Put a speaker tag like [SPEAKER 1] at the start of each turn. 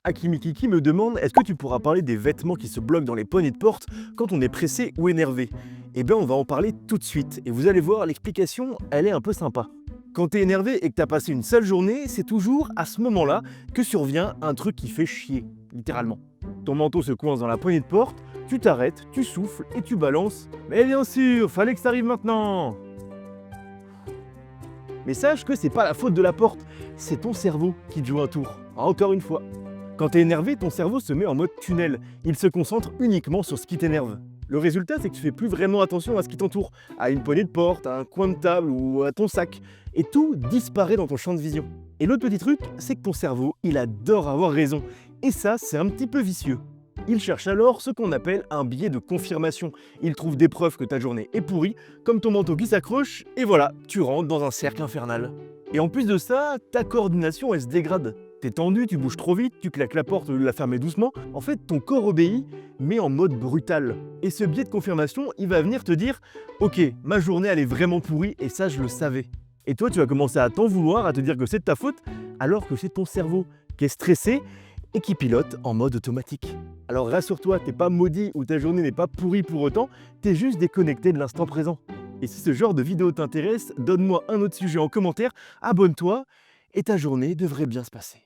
[SPEAKER 1] Akimikiki me demande, est-ce que tu pourras parler des vêtements qui se bloquent dans les poignées de porte quand on est pressé ou énervé? Eh bien on va en parler tout de suite, et vous allez voir, l'explication, elle est un peu sympa. Quand t'es énervé et que t'as passé une sale journée, c'est toujours à ce moment-là que survient un truc qui fait chier, littéralement. Ton manteau se coince dans la poignée de porte, tu t'arrêtes, tu souffles et tu balances. Mais bien sûr, fallait que ça arrive maintenant! Mais sache que c'est pas la faute de la porte, c'est ton cerveau qui te joue un tour, encore une fois. Quand t'es énervé, ton cerveau se met en mode tunnel. Il se concentre uniquement sur ce qui t'énerve. Le résultat, c'est que tu fais plus vraiment attention à ce qui t'entoure, à une poignée de porte, à un coin de table ou à ton sac. Et tout disparaît dans ton champ de vision. Et l'autre petit truc, c'est que ton cerveau, il adore avoir raison. Et ça, c'est un petit peu vicieux. Il cherche alors ce qu'on appelle un biais de confirmation. Il trouve des preuves que ta journée est pourrie, comme ton manteau qui s'accroche, et voilà, tu rentres dans un cercle infernal. Et en plus de ça, ta coordination, elle se dégrade. T'es tendu, tu bouges trop vite, tu claques la porte au lieu de la fermer doucement. En fait, ton corps obéit, mais en mode brutal. Et ce biais de confirmation, il va venir te dire « Ok, ma journée, elle est vraiment pourrie, et ça, je le savais. » Et toi, tu vas commencer à t'en vouloir, à te dire que c'est de ta faute, alors que c'est ton cerveau qui est stressé et qui pilote en mode automatique. Alors rassure-toi, t'es pas maudit ou ta journée n'est pas pourrie pour autant, t'es juste déconnecté de l'instant présent. Et si ce genre de vidéo t'intéresse, donne-moi un autre sujet en commentaire, abonne-toi, et ta journée devrait bien se passer.